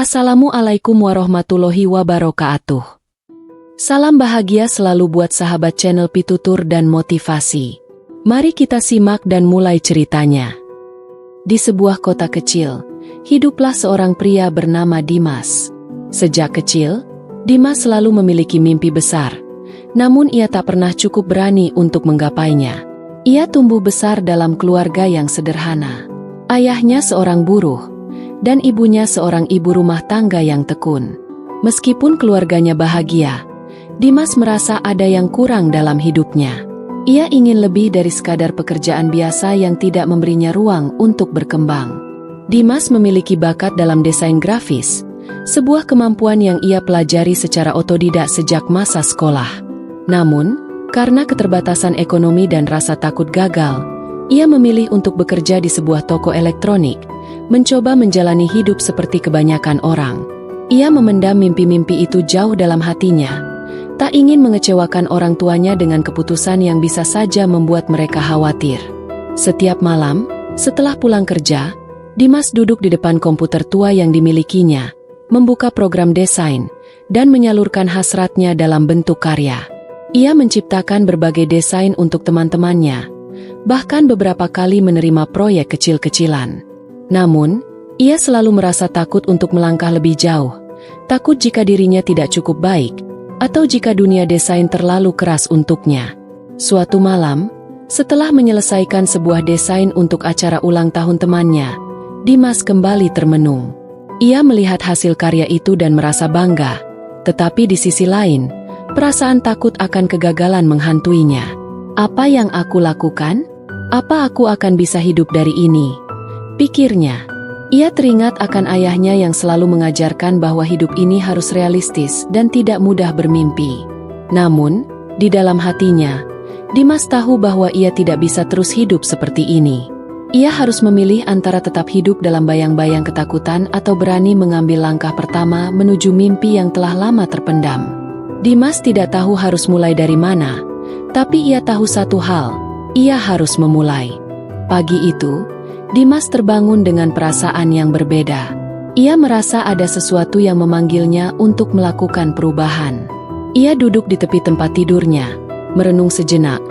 Assalamualaikum warahmatullahi wabarakatuh. Salam bahagia selalu buat sahabat channel Pitutur dan Motivasi. Mari kita simak dan mulai ceritanya. Di sebuah kota kecil, hiduplah seorang pria bernama Dimas. Sejak kecil, Dimas selalu memiliki mimpi besar, namun ia tak pernah cukup berani untuk menggapainya. Ia tumbuh besar dalam keluarga yang sederhana. Ayahnya seorang buruh, dan ibunya seorang ibu rumah tangga yang tekun. Meskipun keluarganya bahagia, Dimas merasa ada yang kurang dalam hidupnya. Ia ingin lebih dari sekadar pekerjaan biasa yang tidak memberinya ruang untuk berkembang. Dimas memiliki bakat dalam desain grafis, sebuah kemampuan yang ia pelajari secara otodidak sejak masa sekolah. Namun, karena keterbatasan ekonomi dan rasa takut gagal, ia memilih untuk bekerja di sebuah toko elektronik, mencoba menjalani hidup seperti kebanyakan orang. Ia memendam mimpi-mimpi itu jauh dalam hatinya, tak ingin mengecewakan orang tuanya dengan keputusan yang bisa saja membuat mereka khawatir. Setiap malam, setelah pulang kerja, Dimas duduk di depan komputer tua yang dimilikinya, membuka program desain, dan menyalurkan hasratnya dalam bentuk karya. Ia menciptakan berbagai desain untuk teman-temannya, bahkan beberapa kali menerima proyek kecil-kecilan. Namun, ia selalu merasa takut untuk melangkah lebih jauh, takut jika dirinya tidak cukup baik, atau jika dunia desain terlalu keras untuknya. Suatu malam, setelah menyelesaikan sebuah desain untuk acara ulang tahun temannya, Dimas kembali termenung. Ia melihat hasil karya itu dan merasa bangga, tetapi di sisi lain, perasaan takut akan kegagalan menghantuinya. Apa yang aku lakukan? Apa aku akan bisa hidup dari ini? Pikirnya. Ia teringat akan ayahnya yang selalu mengajarkan bahwa hidup ini harus realistis dan tidak mudah bermimpi. Namun, di dalam hatinya, Dimas tahu bahwa ia tidak bisa terus hidup seperti ini. Ia harus memilih antara tetap hidup dalam bayang-bayang ketakutan atau berani mengambil langkah pertama menuju mimpi yang telah lama terpendam. Dimas tidak tahu harus mulai dari mana, tapi ia tahu satu hal, ia harus memulai. Pagi itu, Dimas terbangun dengan perasaan yang berbeda. Ia merasa ada sesuatu yang memanggilnya untuk melakukan perubahan. Ia duduk di tepi tempat tidurnya, merenung sejenak,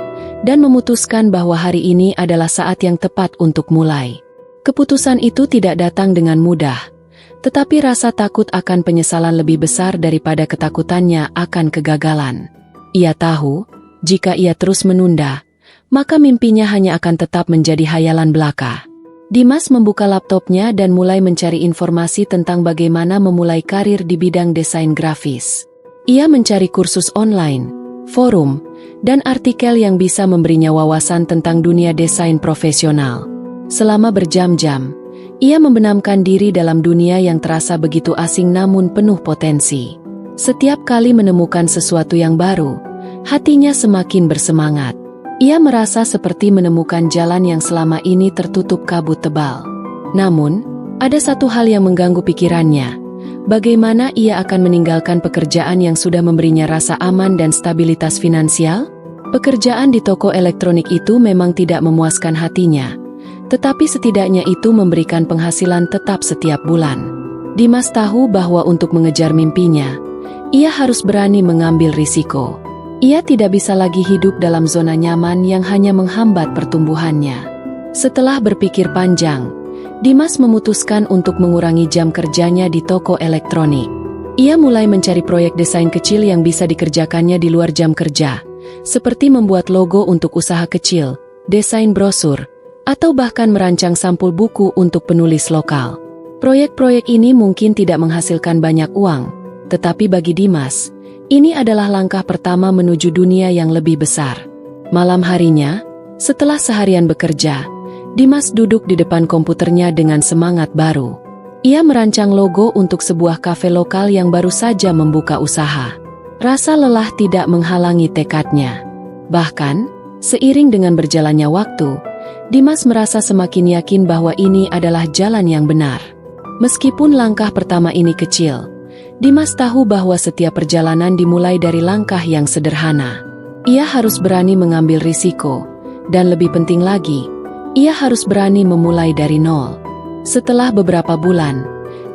dan memutuskan bahwa hari ini adalah saat yang tepat untuk mulai. Keputusan itu tidak datang dengan mudah, tetapi rasa takut akan penyesalan lebih besar daripada ketakutannya akan kegagalan. Ia tahu, jika ia terus menunda, maka mimpinya hanya akan tetap menjadi hayalan belaka. Dimas membuka laptopnya dan mulai mencari informasi tentang bagaimana memulai karir di bidang desain grafis. Ia mencari kursus online, forum, dan artikel yang bisa memberinya wawasan tentang dunia desain profesional. Selama berjam-jam, ia membenamkan diri dalam dunia yang terasa begitu asing namun penuh potensi. Setiap kali menemukan sesuatu yang baru, hatinya semakin bersemangat. Ia merasa seperti menemukan jalan yang selama ini tertutup kabut tebal. Namun, ada satu hal yang mengganggu pikirannya. Bagaimana ia akan meninggalkan pekerjaan yang sudah memberinya rasa aman dan stabilitas finansial? Pekerjaan di toko elektronik itu memang tidak memuaskan hatinya, tetapi setidaknya itu memberikan penghasilan tetap setiap bulan. Dimas tahu bahwa untuk mengejar mimpinya, ia harus berani mengambil risiko. Ia tidak bisa lagi hidup dalam zona nyaman yang hanya menghambat pertumbuhannya. Setelah berpikir panjang, Dimas memutuskan untuk mengurangi jam kerjanya di toko elektronik. Ia mulai mencari proyek desain kecil yang bisa dikerjakannya di luar jam kerja, seperti membuat logo untuk usaha kecil, desain brosur, atau bahkan merancang sampul buku untuk penulis lokal. Proyek-proyek ini mungkin tidak menghasilkan banyak uang, tetapi bagi Dimas, ini adalah langkah pertama menuju dunia yang lebih besar. Malam harinya, setelah seharian bekerja, Dimas duduk di depan komputernya dengan semangat baru. Ia merancang logo untuk sebuah kafe lokal yang baru saja membuka usaha. Rasa lelah tidak menghalangi tekadnya. Bahkan, seiring dengan berjalannya waktu, Dimas merasa semakin yakin bahwa ini adalah jalan yang benar. Meskipun langkah pertama ini kecil, Dimas tahu bahwa setiap perjalanan dimulai dari langkah yang sederhana. Ia harus berani mengambil risiko, dan lebih penting lagi, ia harus berani memulai dari nol. Setelah beberapa bulan,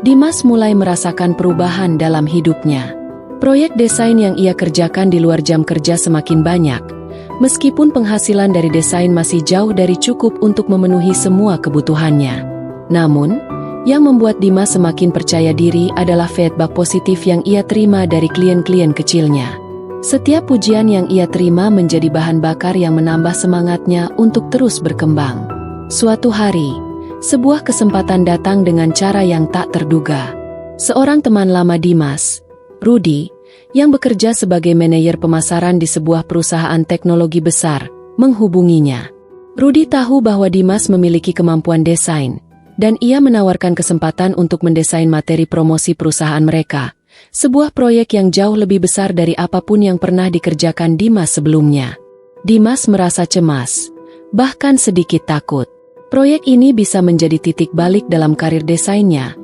Dimas mulai merasakan perubahan dalam hidupnya. Proyek desain yang ia kerjakan di luar jam kerja semakin banyak, meskipun penghasilan dari desain masih jauh dari cukup untuk memenuhi semua kebutuhannya. Namun, yang membuat Dimas semakin percaya diri adalah feedback positif yang ia terima dari klien-klien kecilnya. Setiap pujian yang ia terima menjadi bahan bakar yang menambah semangatnya untuk terus berkembang. Suatu hari, sebuah kesempatan datang dengan cara yang tak terduga. Seorang teman lama Dimas, Rudy, yang bekerja sebagai manajer pemasaran di sebuah perusahaan teknologi besar, menghubunginya. Rudy tahu bahwa Dimas memiliki kemampuan desain, dan ia menawarkan kesempatan untuk mendesain materi promosi perusahaan mereka, sebuah proyek yang jauh lebih besar dari apapun yang pernah dikerjakan Dimas sebelumnya. Dimas merasa cemas, bahkan sedikit takut. Proyek ini bisa menjadi titik balik dalam karir desainnya,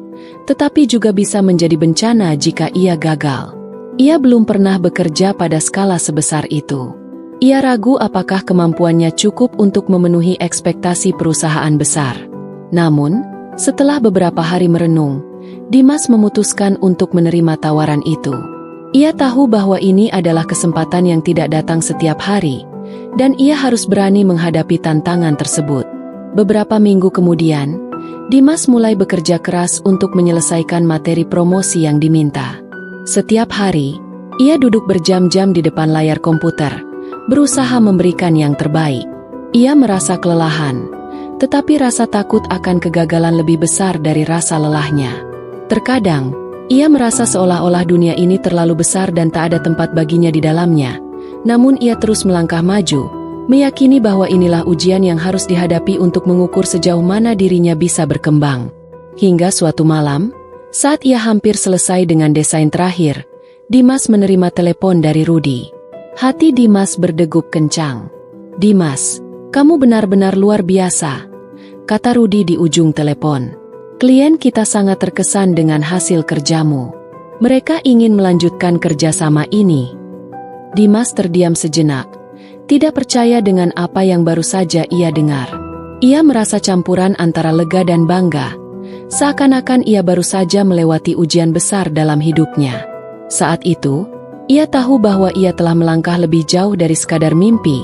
tetapi juga bisa menjadi bencana jika ia gagal. Ia belum pernah bekerja pada skala sebesar itu. Ia ragu apakah kemampuannya cukup untuk memenuhi ekspektasi perusahaan besar. Namun, setelah beberapa hari merenung, Dimas memutuskan untuk menerima tawaran itu. Ia tahu bahwa ini adalah kesempatan yang tidak datang setiap hari, dan ia harus berani menghadapi tantangan tersebut. Beberapa minggu kemudian, Dimas mulai bekerja keras untuk menyelesaikan materi promosi yang diminta. Setiap hari, ia duduk berjam-jam di depan layar komputer, berusaha memberikan yang terbaik. Ia merasa kelelahan, tetapi rasa takut akan kegagalan lebih besar dari rasa lelahnya. Terkadang, ia merasa seolah-olah dunia ini terlalu besar dan tak ada tempat baginya di dalamnya. Namun ia terus melangkah maju, meyakini bahwa inilah ujian yang harus dihadapi untuk mengukur sejauh mana dirinya bisa berkembang. Hingga suatu malam, saat ia hampir selesai dengan desain terakhir, Dimas menerima telepon dari Rudy. Hati Dimas berdegup kencang. "Dimas, kamu benar-benar luar biasa," kata Rudy di ujung telepon. "Klien kita sangat terkesan dengan hasil kerjamu. Mereka ingin melanjutkan kerjasama ini." Dimas terdiam sejenak, tidak percaya dengan apa yang baru saja ia dengar. Ia merasa campuran antara lega dan bangga, seakan-akan ia baru saja melewati ujian besar dalam hidupnya. Saat itu, ia tahu bahwa ia telah melangkah lebih jauh dari sekadar mimpi,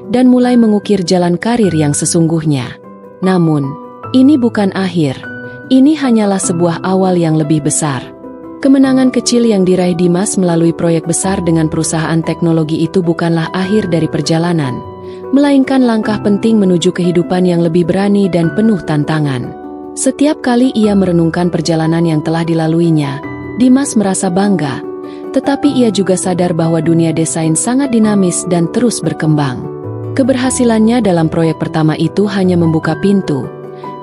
dan mulai mengukir jalan karir yang sesungguhnya. Namun, ini bukan akhir, ini hanyalah sebuah awal yang lebih besar. Kemenangan kecil yang diraih Dimas melalui proyek besar dengan perusahaan teknologi itu bukanlah akhir dari perjalanan, melainkan langkah penting menuju kehidupan yang lebih berani dan penuh tantangan. Setiap kali ia merenungkan perjalanan yang telah dilaluinya, Dimas merasa bangga, tetapi ia juga sadar bahwa dunia desain sangat dinamis dan terus berkembang. Keberhasilannya dalam proyek pertama itu hanya membuka pintu,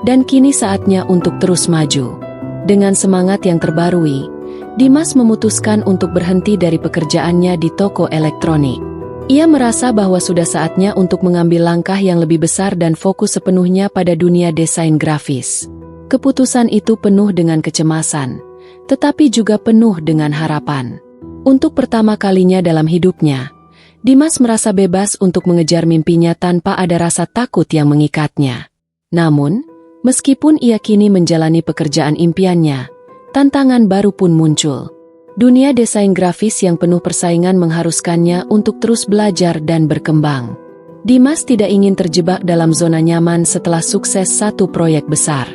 dan kini saatnya untuk terus maju. Dengan semangat yang terbarui, Dimas memutuskan untuk berhenti dari pekerjaannya di toko elektronik. Ia merasa bahwa sudah saatnya untuk mengambil langkah yang lebih besar dan fokus sepenuhnya pada dunia desain grafis. Keputusan itu penuh dengan kecemasan, tetapi juga penuh dengan harapan. Untuk pertama kalinya dalam hidupnya, Dimas merasa bebas untuk mengejar mimpinya tanpa ada rasa takut yang mengikatnya. Namun, meskipun ia kini menjalani pekerjaan impiannya, tantangan baru pun muncul. Dunia desain grafis yang penuh persaingan mengharuskannya untuk terus belajar dan berkembang. Dimas tidak ingin terjebak dalam zona nyaman setelah sukses satu proyek besar.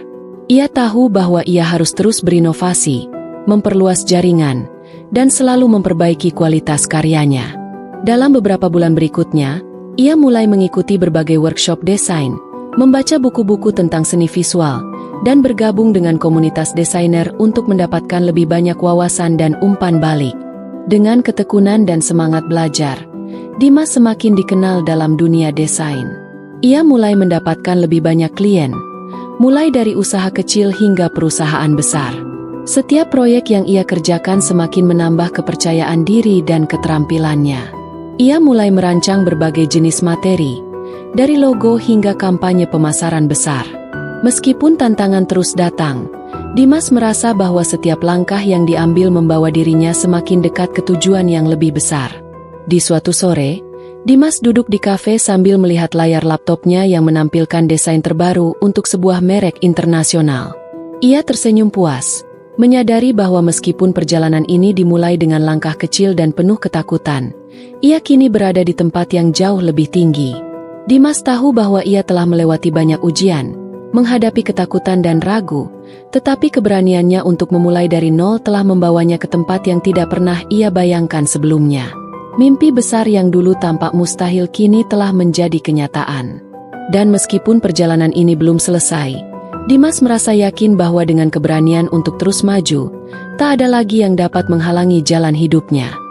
Ia tahu bahwa ia harus terus berinovasi, memperluas jaringan, dan selalu memperbaiki kualitas karyanya. Dalam beberapa bulan berikutnya, ia mulai mengikuti berbagai workshop desain, membaca buku-buku tentang seni visual, dan bergabung dengan komunitas desainer untuk mendapatkan lebih banyak wawasan dan umpan balik. Dengan ketekunan dan semangat belajar, Dimas semakin dikenal dalam dunia desain. Ia mulai mendapatkan lebih banyak klien, mulai dari usaha kecil hingga perusahaan besar. Setiap proyek yang ia kerjakan semakin menambah kepercayaan diri dan keterampilannya. Ia mulai merancang berbagai jenis materi, dari logo hingga kampanye pemasaran besar. Meskipun tantangan terus datang, Dimas merasa bahwa setiap langkah yang diambil membawa dirinya semakin dekat ke tujuan yang lebih besar. Di suatu sore, Dimas duduk di kafe sambil melihat layar laptopnya yang menampilkan desain terbaru untuk sebuah merek internasional. Ia tersenyum puas, Menyadari bahwa meskipun perjalanan ini dimulai dengan langkah kecil dan penuh ketakutan, ia kini berada di tempat yang jauh lebih tinggi. Dimas tahu bahwa ia telah melewati banyak ujian, menghadapi ketakutan dan ragu, tetapi keberaniannya untuk memulai dari nol telah membawanya ke tempat yang tidak pernah ia bayangkan sebelumnya. Mimpi besar yang dulu tampak mustahil kini telah menjadi kenyataan. Dan meskipun perjalanan ini belum selesai, Dimas merasa yakin bahwa dengan keberanian untuk terus maju, tak ada lagi yang dapat menghalangi jalan hidupnya.